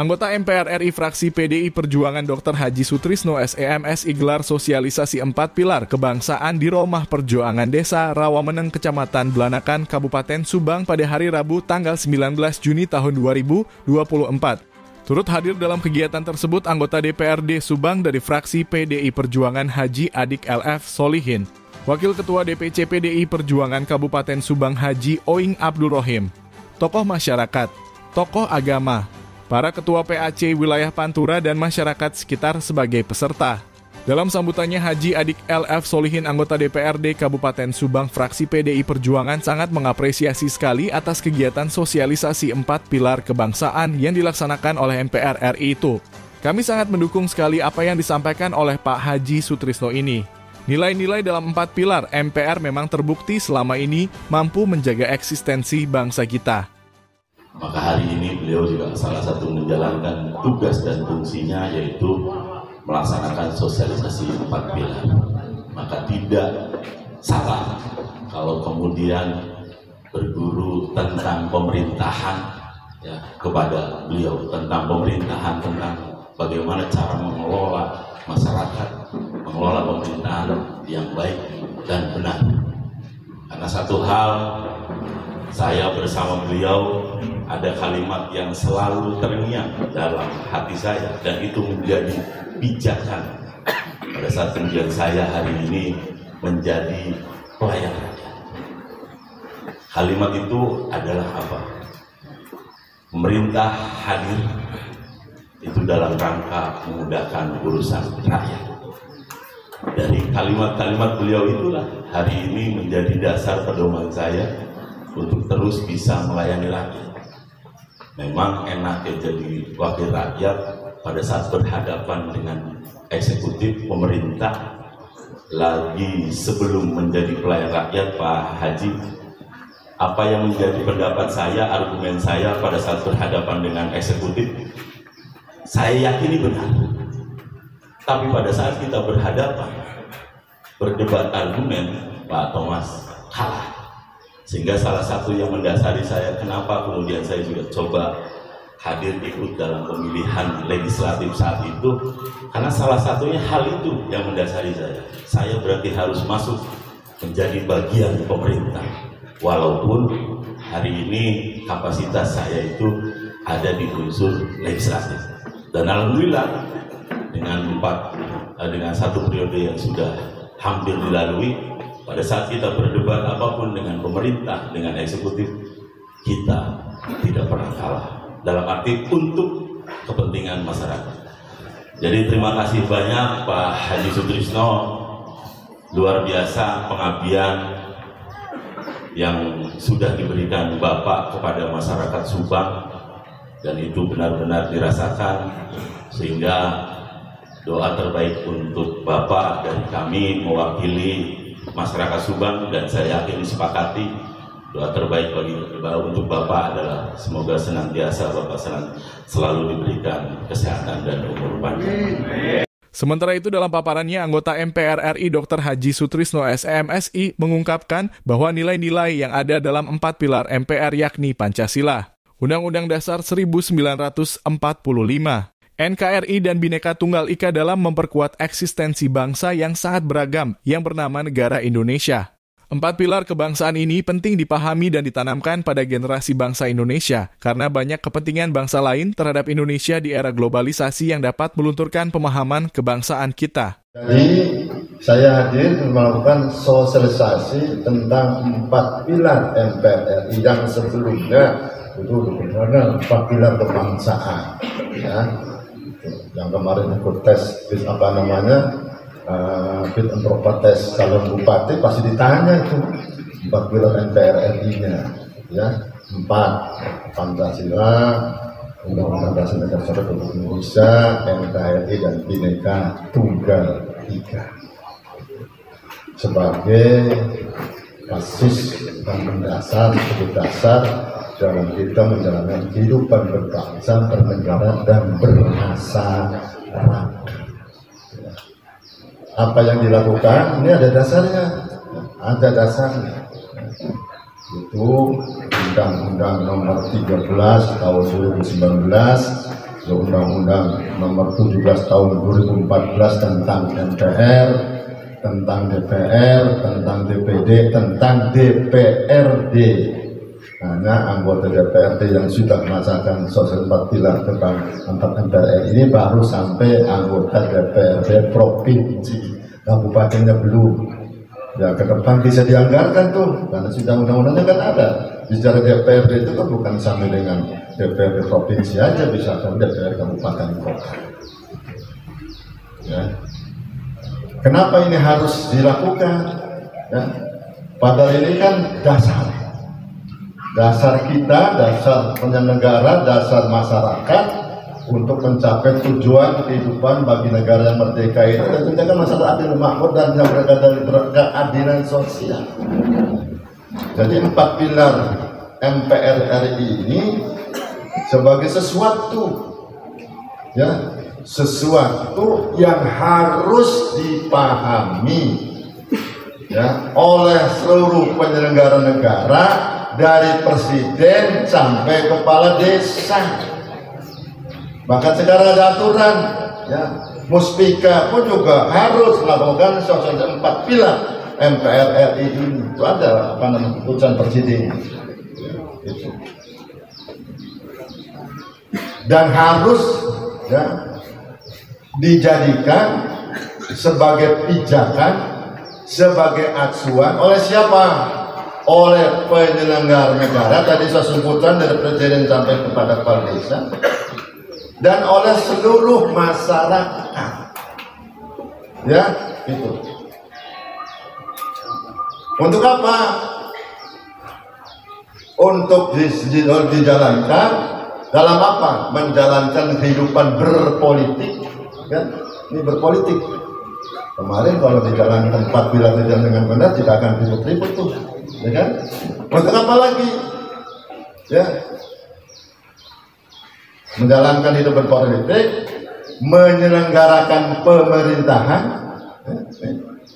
Anggota MPR RI fraksi PDI Perjuangan Dr. Haji Sutrisno SEMSI gelar sosialisasi 4 pilar kebangsaan di Rumah Perjuangan Desa Rawameneng, Kecamatan Blanakan, Kabupaten Subang pada hari Rabu tanggal 19 Juni tahun 2024. Turut hadir dalam kegiatan tersebut anggota DPRD Subang dari fraksi PDI Perjuangan Haji Adik LF Solihin, Wakil Ketua DPC PDI Perjuangan Kabupaten Subang Haji Oing Abdul Rohim, tokoh masyarakat, tokoh agama, para ketua PAC wilayah Pantura dan masyarakat sekitar sebagai peserta. Dalam sambutannya, Haji Adik LF Solihin, anggota DPRD Kabupaten Subang fraksi PDI Perjuangan sangat mengapresiasi sekali atas kegiatan sosialisasi 4 pilar kebangsaan yang dilaksanakan oleh MPR RI itu. Kami sangat mendukung sekali apa yang disampaikan oleh Pak Haji Sutrisno ini. Nilai-nilai dalam 4 pilar MPR memang terbukti selama ini mampu menjaga eksistensi bangsa kita. Maka hari ini beliau juga salah satu menjalankan tugas dan fungsinya yaitu melaksanakan sosialisasi 4 pilar. Maka tidak salah kalau kemudian berguru tentang pemerintahan ya, kepada beliau, tentang pemerintahan, tentang bagaimana cara mengelola masyarakat, mengelola pemerintahan yang baik dan benar. Karena satu hal, saya bersama beliau ada kalimat yang selalu terngiang dalam hati saya dan itu menjadi pijakan pada saat kemudian saya hari ini menjadi pelayan rakyat. Kalimat itu adalah apa? Pemerintah hadir itu dalam rangka memudahkan urusan rakyat. Dari kalimat-kalimat beliau itulah hari ini menjadi dasar pedoman saya untuk terus bisa melayani rakyat. Memang enaknya jadi wakil rakyat pada saat berhadapan dengan eksekutif pemerintah. Lagi sebelum menjadi pelayan rakyat, Pak Haji, apa yang menjadi pendapat saya, argumen saya pada saat berhadapan dengan eksekutif, saya yakini benar. Tapi pada saat kita berhadapan, berdebat argumen, Pak Thomas kalah. Sehingga salah satu yang mendasari saya, kenapa kemudian saya juga coba hadir ikut dalam pemilihan legislatif saat itu, karena salah satunya hal itu yang mendasari saya. Saya berarti harus masuk menjadi bagian pemerintah. Walaupun hari ini kapasitas saya itu ada di unsur legislatif. Dan alhamdulillah dengan satu periode yang sudah hampir dilalui, pada saat kita berdebat apapun dengan pemerintah, dengan eksekutif, kita tidak pernah kalah. Dalam arti untuk kepentingan masyarakat. Jadi terima kasih banyak Pak Haji Sutrisno, luar biasa pengabdian yang sudah diberikan Bapak kepada masyarakat Subang, dan itu benar-benar dirasakan, sehingga doa terbaik untuk Bapak dari kami mewakili masyarakat Subang, dan saya yakin disepakati doa terbaik untuk Bapak adalah semoga senantiasa Bapak selalu diberikan kesehatan dan umur panjang. Sementara itu dalam paparannya, anggota MPR RI Dr. Haji Sutrisno SEMSI mengungkapkan bahwa nilai-nilai yang ada dalam 4 pilar MPR yakni Pancasila, Undang-Undang Dasar 1945, NKRI dan Bhinneka Tunggal Ika dalam memperkuat eksistensi bangsa yang sangat beragam yang bernama negara Indonesia. 4 pilar kebangsaan ini penting dipahami dan ditanamkan pada generasi bangsa Indonesia karena banyak kepentingan bangsa lain terhadap Indonesia di era globalisasi yang dapat melunturkan pemahaman kebangsaan kita. Jadi saya hadir melakukan sosialisasi tentang 4 pilar MPR RI yang sebelumnya itu benar-benar 4 pilar kebangsaan, ya. Yang kemarin ikut tes fit and proper test calon bupati pasti ditanya itu 4 pilar MPR RI-nya, ya. 4 Pancasila, Undang-Undang Dasar Negara Republik Indonesia, NKRI dan Bhinneka Tunggal Ika sebagai basis dan mendasar sebagai dasar dalam kita menjalankan kehidupan berbangsa, bernegara, dan bermasyarakat. Apa yang dilakukan ini ada dasarnya, itu Undang-Undang Nomor 13 Tahun 2019 Undang-Undang Nomor 17 Tahun 2014 tentang MPR, tentang DPR, tentang DPD, tentang DPRD. Hanya anggota DPRD yang sudah melaksanakan sosial 4 pilar tentang 4 MPR ini baru sampai anggota DPRD provinsi, kabupatennya belum. Ya ke depan bisa dianggarkan tuh, karena sudah undang-undangnya kan ada. Bicara DPRD itu kan bukan sampai dengan DPRD provinsi aja, bisa sampai DPRD kabupaten kota. Ya. Kenapa ini harus dilakukan? Ya. Padahal ini kan dasar kita, dasar penyelenggara, dasar masyarakat untuk mencapai tujuan kehidupan bagi negara yang merdeka itu, dan tentunya masyarakat adil makmur dan yang berada dari keadilan sosial. Jadi 4 pilar MPR RI ini sebagai sesuatu yang harus dipahami oleh seluruh penyelenggara negara, dari presiden sampai kepala desa. Bahkan sekarang ada aturan, Muspika pun juga harus melakukan sosialisasi 4 pilar MPR RI ini. Itu ada keputusan presiden. Itu. Dan harus dijadikan sebagai pijakan, sebagai acuan oleh siapa? Oleh penyelenggara negara, tadi saya sebutkan dari presiden sampai kepada kepala desa, dan oleh seluruh masyarakat. Ya, itu. Untuk apa? Untuk dijalankan dalam apa? Menjalankan kehidupan berpolitik, kan? Ini berpolitik. Kemarin kalau dijalankan 4 pilar dengan benar tidak akan ribut-ribut tuh, ya kan? Untuk apa lagi? Ya, menjalankan hidup berpolitik, menyelenggarakan pemerintahan.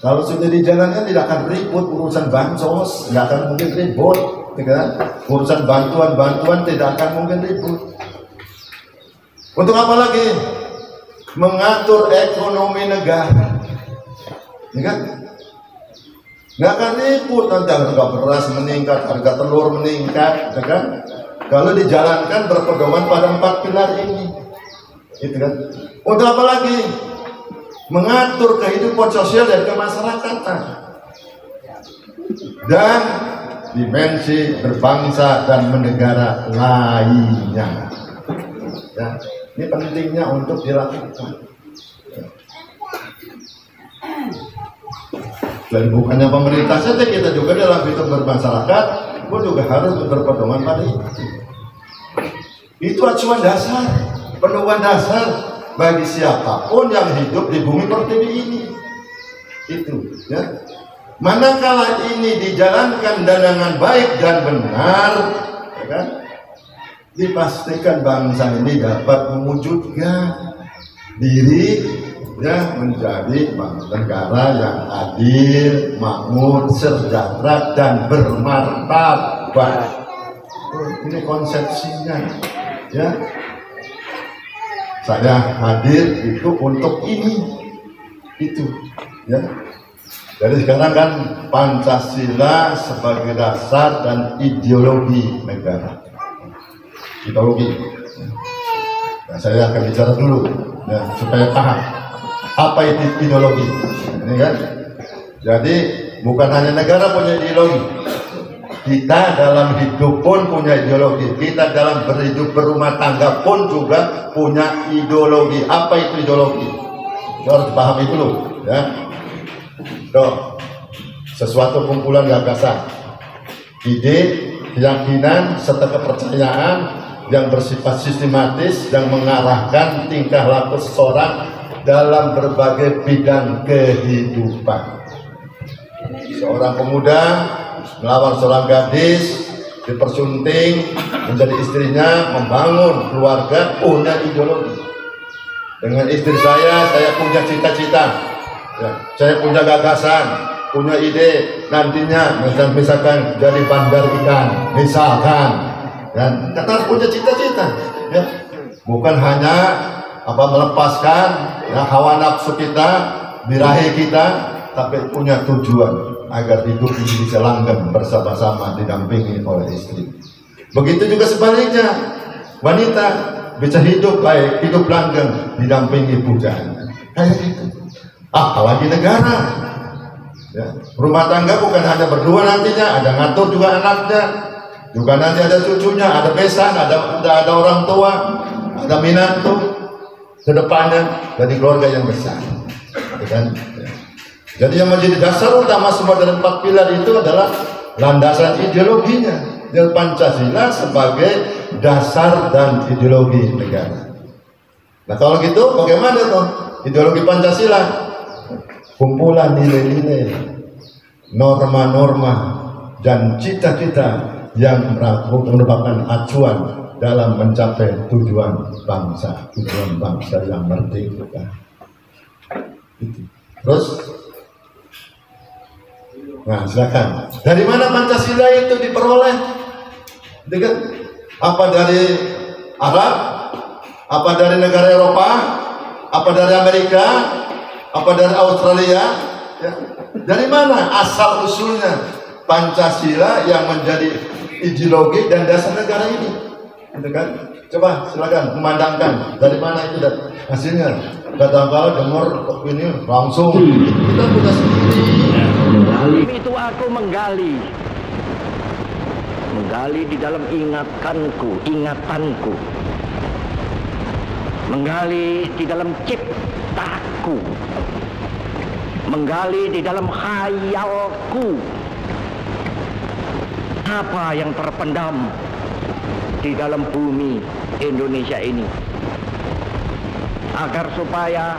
Kalau sudah dijalankan tidak akan ribut urusan bansos, tidak akan mungkin ribut, ya kan? Urusan bantuan tidak akan mungkin ribut. Untuk apa lagi? Mengatur ekonomi negara. Ya kan? Nggak akan ribut, nanti harga beras meningkat, harga telur meningkat, ya kan? Kalau dijalankan berpedoman pada 4 pilar ini, gitu kan? Untuk apa lagi? Mengatur kehidupan sosial dan kemasyarakatan, dan dimensi berbangsa dan bernegara lainnya. Ya, ini pentingnya untuk dilakukan. Jadi bukannya pemerintah saja, kita juga dalam hidup bermasyarakat pun juga harus berpedoman pada itu. Itu acuan dasar, pedoman dasar bagi siapapun yang hidup di bumi pertiwi ini. Itu, ya. Manakala ini dijalankan dengan baik dan benar, ya kan? Dipastikan bangsa ini dapat mewujudkan diri, ya, menjadi negara yang adil, makmur, sejahtera, dan bermartabat. Ini konsepsinya, ya. Saya hadir itu untuk ini, itu, ya. Jadi sekarang kan Pancasila sebagai dasar dan ideologi negara. Ideologi. Nah, saya akan bicara dulu, ya, supaya paham apa itu ideologi. Ini kan. Jadi bukan hanya negara punya ideologi, kita dalam hidup pun punya ideologi, kita dalam berhidup berumah tangga pun juga punya ideologi. Apa itu ideologi? Kita harus pahami dulu, ya. Sesuatu kumpulan gagasan, ide, keyakinan, serta kepercayaan yang bersifat sistematis yang mengarahkan tingkah laku seseorang dalam berbagai bidang kehidupan. Seorang pemuda melawan seorang gadis, dipersunting menjadi istrinya, membangun keluarga, punya ideologi. Dengan istri saya punya cita-cita, ya, saya punya gagasan, punya ide, nantinya misalkan jadi bandar ikan, misalkan, dan kita harus punya cita-cita, ya. bukan hanya melepaskan hawa nafsu kita, birahi kita, tapi punya tujuan agar hidup ini bisa langgeng bersama-sama didampingi oleh istri. Begitu juga sebaliknya, wanita bisa hidup baik, hidup langgeng didampingi pujaan. Kayak gitu. Apalagi negara. Ya, rumah tangga bukan hanya berdua nantinya, ada ngatur juga anaknya, juga nanti ada cucunya, ada besan, ada orang tua, ada minantu ke depannya dari keluarga yang besar. Ya kan? Jadi yang menjadi dasar utama semua dari 4 pilar itu adalah landasan ideologinya, yang Pancasila sebagai dasar dan ideologi negara. Nah kalau gitu bagaimana tuh ideologi Pancasila? Kumpulan nilai-nilai, norma-norma, dan cita-cita yang merupakan acuan dalam mencapai tujuan bangsa yang merdeka. Terus, nah silakan. Dari mana Pancasila itu diperoleh? Apa dari Arab? Apa dari negara Eropa? Apa dari Amerika? Apa dari Australia? Ya. Dari mana asal usulnya Pancasila yang menjadi ideologi dan dasar negara ini? Gitu kan? Coba silakan memandangkan dari mana itu hasilnya. Kadang-kadang dengar ini langsung kita punya sendiri. Itu aku menggali di dalam ingatanku, menggali di dalam ciptaku, menggali di dalam khayalku, apa yang terpendam di dalam bumi Indonesia ini, agar supaya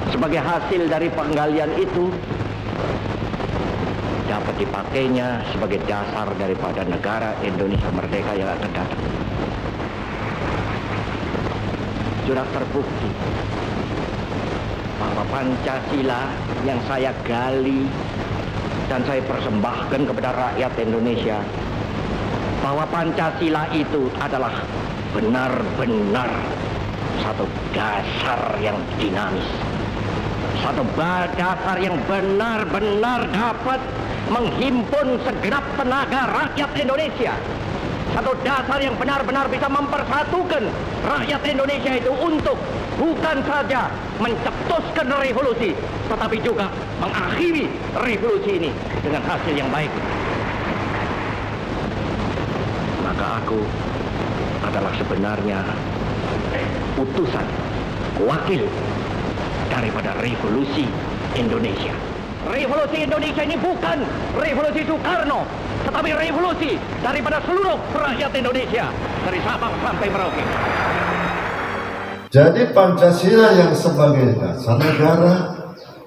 sebagai hasil dari penggalian itu dapat dipakainya sebagai dasar daripada negara Indonesia merdeka yang akan datang. Sudah terbukti bahwa Pancasila yang saya gali dan saya persembahkan kepada rakyat Indonesia, bahwa Pancasila itu adalah benar-benar satu dasar yang dinamis, satu dasar yang benar-benar dapat menghimpun segenap tenaga rakyat Indonesia, satu dasar yang benar-benar bisa mempersatukan rakyat Indonesia itu untuk bukan saja mencetuskan revolusi, tetapi juga mengakhiri revolusi ini dengan hasil yang baik. Maka aku adalah sebenarnya utusan, wakil daripada revolusi Indonesia. Revolusi Indonesia ini bukan revolusi Soekarno, tetapi revolusi daripada seluruh rakyat Indonesia, dari Sabang sampai Merauke. Jadi Pancasila yang sebagai dasar negara,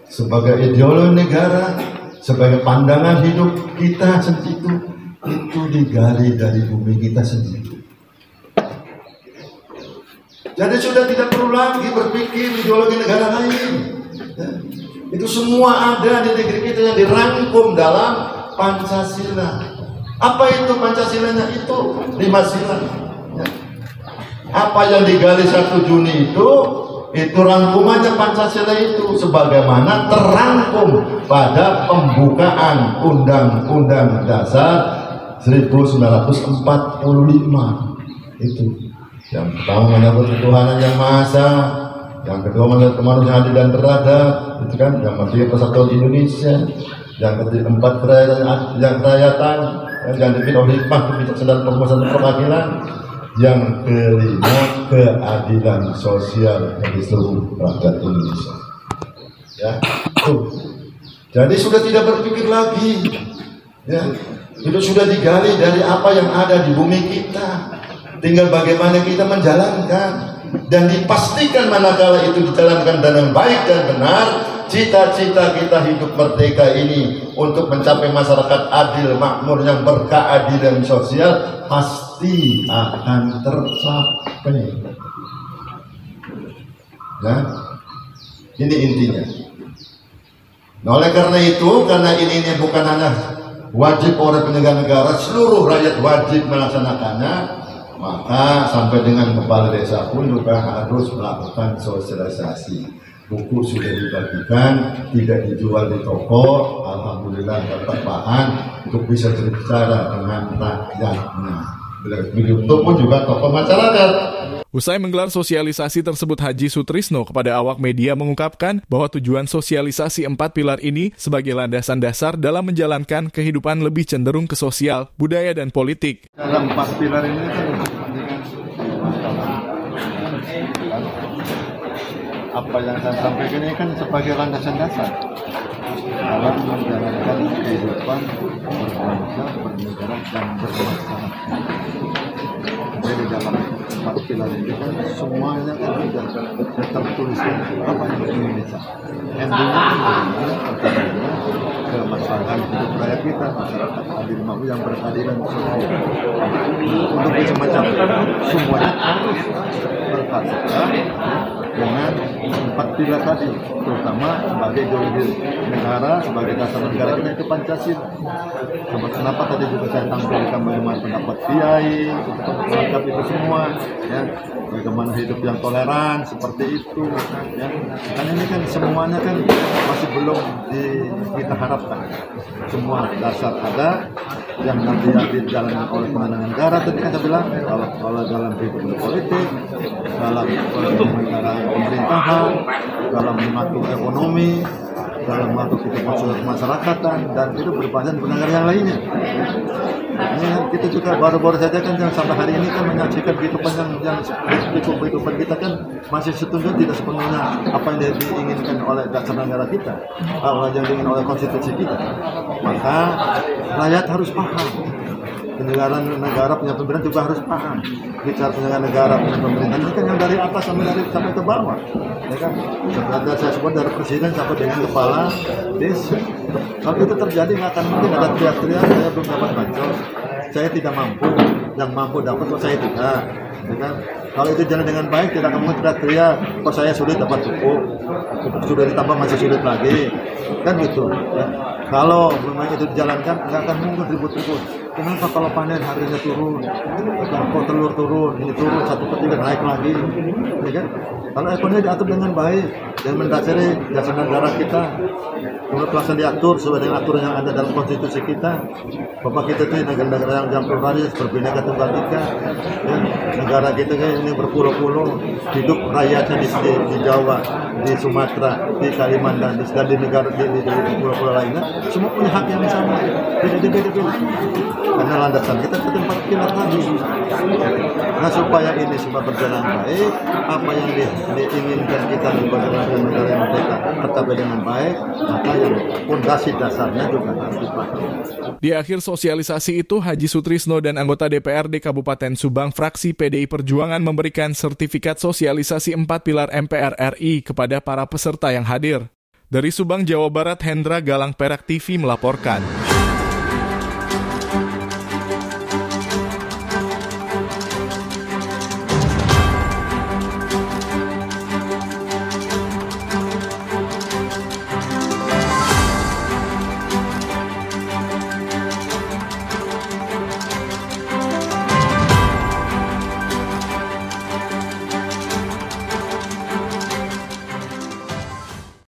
sebagai ideologi negara, sebagai pandangan hidup kita sendiri itu digali dari bumi kita sendiri. Jadi sudah tidak perlu lagi berpikir ideologi negara lain. Itu semua ada di negeri kita yang dirangkum dalam Pancasila. Apa itu Pancasilanya? Itu 5 sila. Apa yang digali 1 Juni itu rangkumannya Pancasila itu sebagaimana terangkum pada pembukaan Undang-Undang Dasar 1945. Itu yang pertama menyebut ketuhanan yang maha esa, yang kedua melihat kemanusiaan adil dan beradab, itu kan, yang ketiga persatuan Indonesia, yang keempat kerakyatan, yang dipimpin oleh hikmah, kebijaksanaan, permuasaan, perwakilan, yang kelima keadilan sosial bagi seluruh rakyat Indonesia. Ya, tuh. Jadi sudah tidak berpikir lagi, ya, itu sudah digali dari apa yang ada di bumi kita. Tinggal bagaimana kita menjalankan. Dan dipastikan manakala itu dijalankan dengan baik dan benar, cita-cita kita hidup merdeka ini untuk mencapai masyarakat adil, makmur, yang berkeadilan sosial pasti akan tercapai. Nah, ini intinya. Nah, oleh karena itu, karena ini bukan hanya wajib oleh penyelenggara negara, seluruh rakyat wajib melaksanakannya. Maka sampai dengan kepala desa pun juga harus melakukan sosialisasi. Buku sudah dibagikan, tidak dijual di toko, alhamdulillah dapat bahan untuk bisa berbicara dengan rakyatnya. Begitu pun juga tokoh masyarakat. Usai menggelar sosialisasi tersebut, Haji Sutrisno kepada awak media mengungkapkan bahwa tujuan sosialisasi 4 pilar ini sebagai landasan dasar dalam menjalankan kehidupan lebih cenderung ke sosial, budaya, dan politik. Dalam 4 pilar ini kan apa yang saya sampaikan ini kan sebagai landasan dasar dalam menjalankan kehidupan berbangsa, bernegara, dan bermasyarakat. Jadi dalam 4 pilar ini kan semuanya kan sudah tertuliskan apa yang Indonesia. Endingnya kan pertamanya kemaslahatan hidup rakyat kita, masyarakat adil makmur yang berkeadilan sosial. Untuk bisa mencapai semuanya harus berkaitan dengan 4 pilar tadi, terutama sebagai ideologi negara, sebagai dasar negara kita itu Pancasila. Kenapa tadi juga saya tampilkan bagaimana pendapat kiai untuk menangkap itu semua, ya, bagaimana hidup yang toleran seperti itu, ya. Kan ini kan semuanya kan masih belum kita harapkan. Semua dasar ada yang nanti dijalankan oleh penanganan negara. Tadi kan saya bilang kalau dalam hidup politik, dalam pemerintahan, dalam mengatur ekonomi, dalam mengatur kehidupan kemasyarakatan, dan itu berbasis negara yang lainnya. Ini kita juga baru-baru saja kan sampai hari ini kan menyaksikan kehidupan kehidupan kita kan masih setuju tidak sepenuhnya apa yang diinginkan oleh dasar negara kita, yang diinginkan oleh konstitusi kita. Maka rakyat harus paham. Penyelenggaraan negara punya pemerintahan juga harus paham. Bicara penyelenggaraan negara punya pemerintahan ini kan yang dari atas sampai ke bawah, ya kan? Sebenarnya saya sebut dari presiden sampai dengan kepala desa. Kalau itu terjadi nggak akan mungkin ada teriak-teriak saya belum dapat bansos, saya tidak mampu, yang mampu dapat kok saya tidak, ya kan? Kalau itu jalan dengan baik tidak akan mungkin teriak-teriak kok saya sulit dapat pupuk sudah ditambah masih sulit lagi, kan gitu, ya. Kalau memang itu dijalankan nggak akan mungkin ribut-ribut. Kenapa kalau panen harganya turun, kok telur turun, ini turun 1/3 naik lagi, ya kan? Kalau ekonomi diatur dengan baik dan mendasari dasar negara kita, kemudian pelaksanaan diatur sesuai dengan aturan yang ada dalam konstitusi kita. Bapak kita itu negara-negara yang pluralis, berbineka tunggal ika, ya. Negara kita ini berpulau-pulau, hidup rakyatnya di Jawa, di Sumatera, di Kalimantan, dan di negara di pulau-pulau lainnya, semua punya hak yang sama, beda-beda. Karena landasan kita ke tempat pilar tadi. Nah, supaya ini semua berjalan baik, apa yang diinginkan kita sebagai negara yang merdeka tercapai dengan baik, maka yang fondasi dasarnya juga harus dipahami. Di akhir sosialisasi itu, Haji Sutrisno dan anggota DPRD Kabupaten Subang fraksi PDI Perjuangan memberikan sertifikat sosialisasi 4 pilar MPR RI kepada para peserta yang hadir. Dari Subang, Jawa Barat, Hendra Galang Perak TV melaporkan.